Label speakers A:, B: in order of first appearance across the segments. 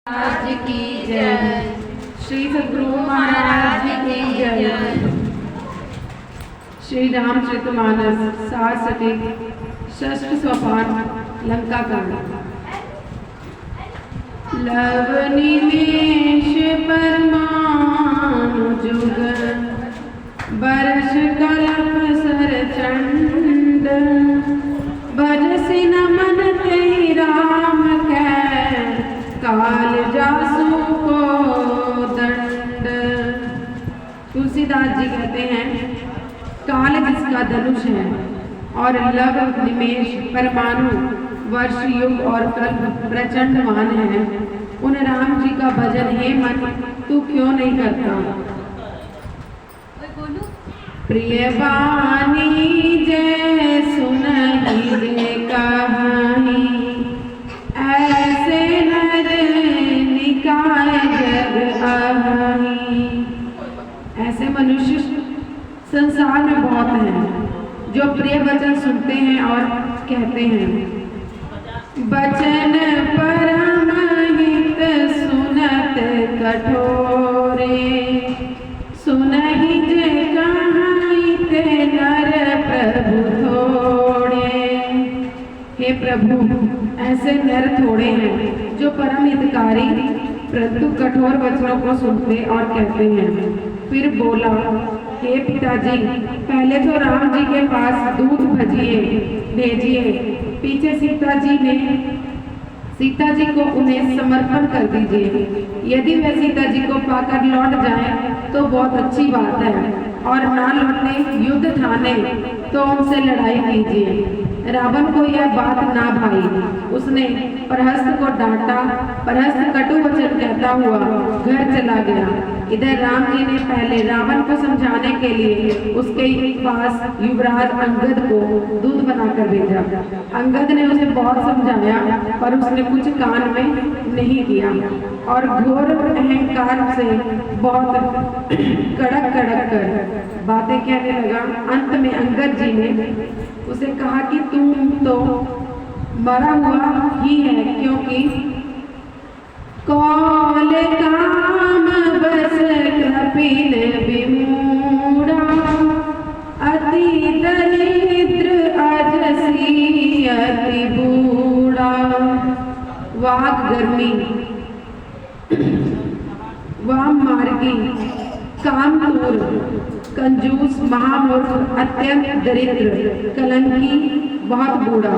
A: महाराज की जय। श्री सद्गुरु महाराज की जय। श्री रामचरितमानस सारस्वती षष्ठ सोपान लंका कांड। लव निमेष परमाणु जुग बरस कल्प सर चंड बरसी न मन ते राम कै काल जासू को दंड। तुलसीदास जी कहते हैं काल जिसका धनुष है और लव निमेष परमाणु वर्ष युग और कल्प प्रचंडमान है, उन राम जी का भजन हे मन तू क्यों नहीं करता। प्रिय वाणी जय सुनहि रे कहानी ऐसे नर निकाय जग आही। ऐसे मनुष्य संसार में बहुत हैं जो प्रिय वचन सुनते हैं और कहते हैं। बचन परम हित सुनत कठोरे सुनहि जे कहाई ते नर प्रभु थोड़े। हे प्रभु ऐसे नर थोड़े हैं जो परम हितकारी परंतु कठोर वचनों को सुनते और कहते हैं। फिर बोला हे पिताजी पहले तो राम जी के पास दूध भेजिए, पीछे सीता जी को उन्हें समर्पण कर दीजिए। यदि वे सीता जी को पाकर लौट जाएं तो बहुत अच्छी बात है, और ना लौटने युद्ध ठाने तो उनसे लड़ाई कीजिए। रावण को यह बात ना भाई, उसने प्रहस्त को डांटा। प्रहस्त कटु वचन कहता हुआ घर चला गया। इधर राम जी ने पहले रावण को समझाने के लिए उसके पास युवराज अंगद को दूध बनाकर भेजा। अंगद ने उसे बहुत समझाया पर उसने कुछ कान में नहीं किया और घोर अहंकार से बहुत कड़क कर बातें कहने लगा। अंत में अंगद जी ने उसे कहा कि तुम तो मरा हुआ ही है, क्योंकि कौल काम बस कपिल विमूढ़ा अति दरिद्र अजसी अति बूढ़ा। वाक गर्मी वाम मार्गी कामतूर कंजूस महामूर्ख अत्यंत दरिद्र कलंकी बहुत बूढ़ा।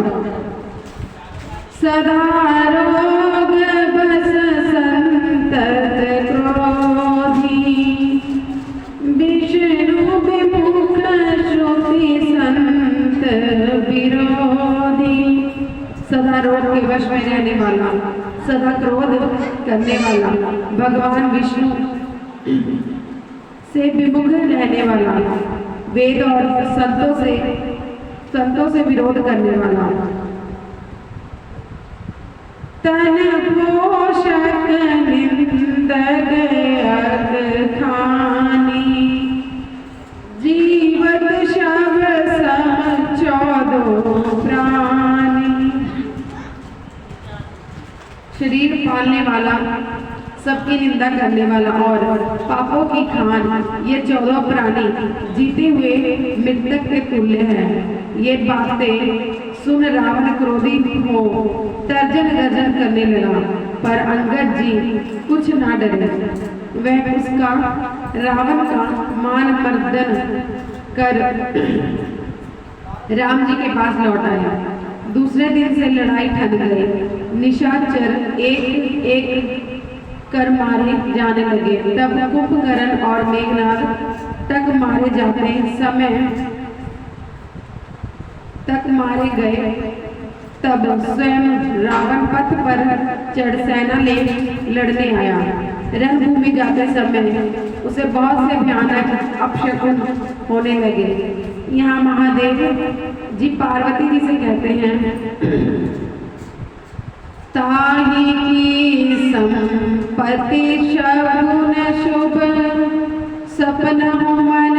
A: सदा रोग बस संतत क्रोधी विष्णु विमुख श्रुति संत विरोधी। सदा रोग के वश में रहने वाला, सदा क्रोध करने वाला, भगवान विष्णु से विमुख रहने वाला, वेद और संतों से विरोध करने वाला। तन पोषक निंदक अत खानी जीवत शव सम 14 प्राणी। शरीर पालने वाला, सबकी निंदा करने वाला और पापों की खान, ये 14 प्राणी जीते हुए मृतक के तुल्य हैं। ये बातें सुन रावण क्रोधित हो तर्जन गर्जन करने लगा, पर अंगद जी कुछ ना डरे। वह उसका रावण का मान मर्दन कर राम जी के पास लौट आया। दूसरे दिन से लड़ाई ठन गई। निशाचर एक एक कर मारे जाने लगे। तब कुंभकर्ण और मेघनाद तक मारे जाते समय तक मारे गए। तब स्वयं रावण पथ पर चढ़ सेना ले लड़ने आया। रणभूमि जाते समय उसे बहुत से भयानक अपशकुन होने लगे। यहाँ महादेव जी पार्वती जी से कहते हैं ताही की संपत्ति शगुन शुभ सपना मन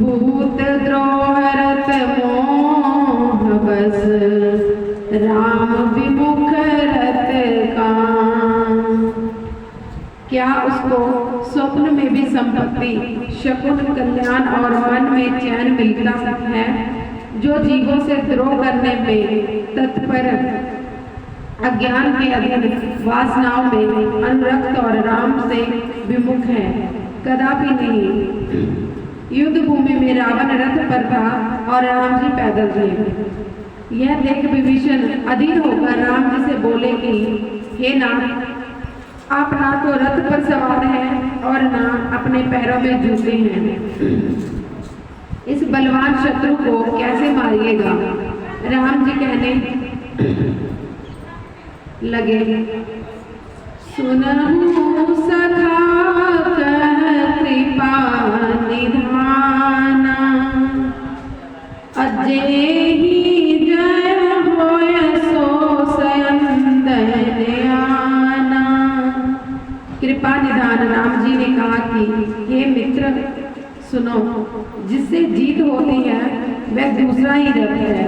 A: भूत द्रोहरत मोह बस राम विमुख क्या उसको स्वप्न में भी संपत्ति, शकुन, कल्याण और मन में चैन मिलता है? जो जीवों से द्रोह करने में तत्पर, अज्ञान के अधीन, वासनाओं में अनुरक्त और राम से विमुख है, कदापि नहीं। युद्ध भूमि में रावण रथ पर था और राम जी पैदल थे। यह देख विभीषण अधीर होकर राम जी से बोले कि हे नाथ, आप ना तो रथ पर सवार हैं और ना अपने पैरों में जूते हैं। इस बलवान शत्रु को कैसे मारिएगा? राम जी कहने लगे, सुनहु सखा कह कृपा निधाना, अजेहि जय होय सो सयन दयाना। कृपा निधान राम जी ने कहा कि हे मित्र सुनो, जिससे जीत होती है वह दूसरा ही रथ है।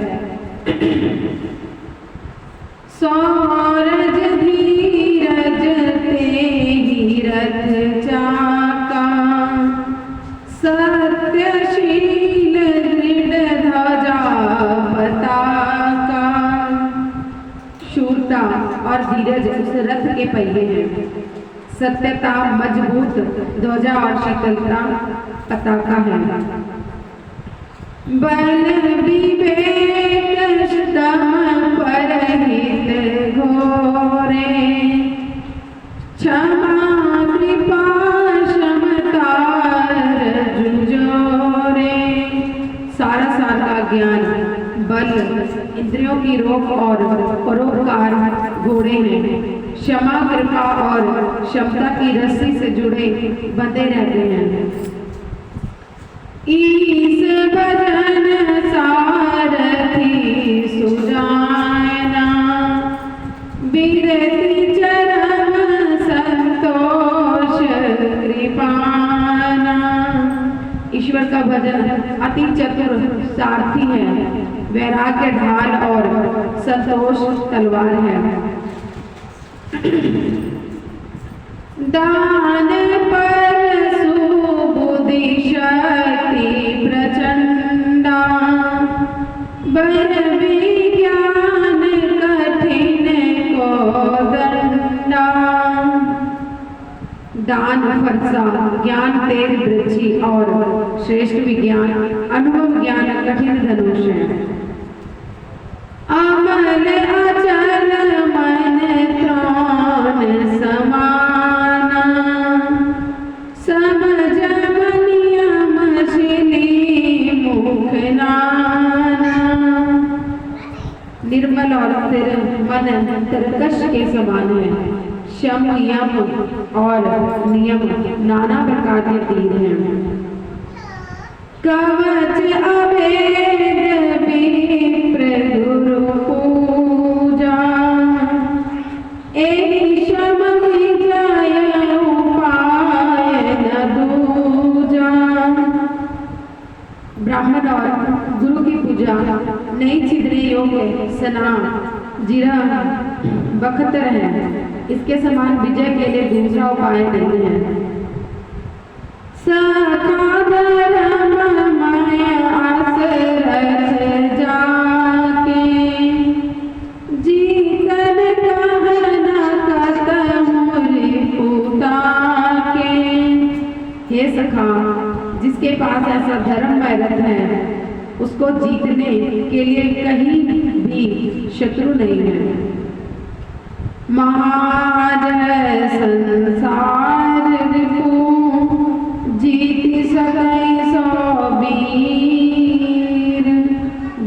A: सौरज धीरज तेहि रथ चाका, सत्यशील दृढ़ ध्वजा पताका। शूरता और धीरज उस रथ के पहिए हैं, सत्यता मजबूत ध्वजा और शीतलता पताका है। बल विवेक दम परहित घोरे, क्षमा कृपा क्षमता जुझोरे। सारा का ज्ञान, बल, इंद्रियों की रोक और परोपकार घोड़े हैं। क्षमा, कृपा और क्षमता की रस्सी से जुड़े बंधे रहते हैं। ईस भजन सारथी सुजाना, बिरति चरम संतोष कृपाना। ईश्वर का भजन अति चतुर सारथी है, वैराग्य ढाल और संतोष तलवार है। दान पर सुबुद्धि शक्ति प्रचंडा, बर विज्ञान कठिन को दंडा। दान फरसा, ज्ञान तेज वृक्षि और श्रेष्ठ विज्ञान, अनुभव ज्ञान कठिन धनुष है। अमल अचल मन त्राण समाना, समझ नियम शिली मुख नाना। निर्मल और स्थिर मन तरकश के समान है। शम, यम और नियम नाना प्रकार के तीर हैं। कवच अभेद विप्र गुरु पूजा, एहि शम विजय उपाय न दूजा। ब्राह्मण और गुरु की पूजा, नहीं छिदने योग्य सना, जीरा, बख्तर है। इसके समान विजय के लिए दूसरा उपाय नहीं है। सखा धर्ममय असरथ जाके, जीतन कहना कतमुरि पुताके। हे सखा, जिसके पास ऐसा धर्ममय रथ है, उसको जीतने के लिए कहीं भी शत्रु नहीं है। महाजय संसार रिपु, जीत सकै सो वीर।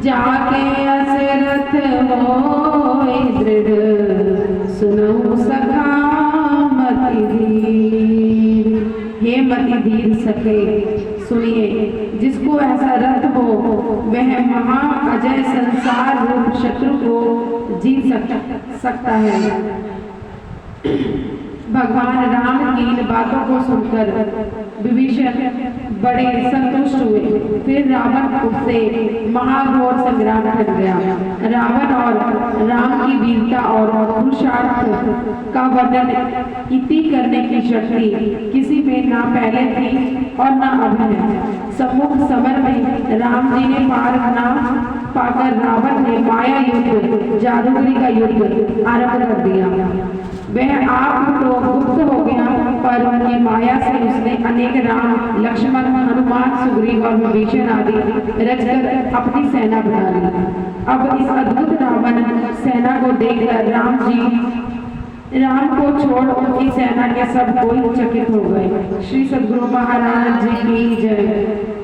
A: जाके असरथ होय दृढ़, सुनहु सखा मति धीर। हे मति धीर सखे, सुनिए, जिसको ऐसा रथ हो वह महा अजय संसार रूप शत्रु को जीत सकता है। भगवान राम की इन बातों को सुनकर विभीषण बड़े संतुष्ट हुए। फिर रावण उससे महाघोर संग्राम कर गया। रावण और राम की वीरता और पुरुषार्थ का वर्णन इति करने की शक्ति किसी में ना पहले थी और ना अब है। सम्मुख समर में राम जी ने पार ना पाकर रावण ने माया युद्ध, जादूगरी का युद्ध आरंभ कर दिया। वह आप तो गुप्त हो गया, पर उनकी माया से उसने अनेक राम, लक्ष्मण, हनुमान, सुग्रीव और विभीषण आदि रचकर अपनी सेना बना ली। अब इस अद्भुत रावण सेना को देखकर राम को छोड़ उनकी सेना के सब कोई चकित हो गए। श्री सद्गुरु महाराज जी की जय।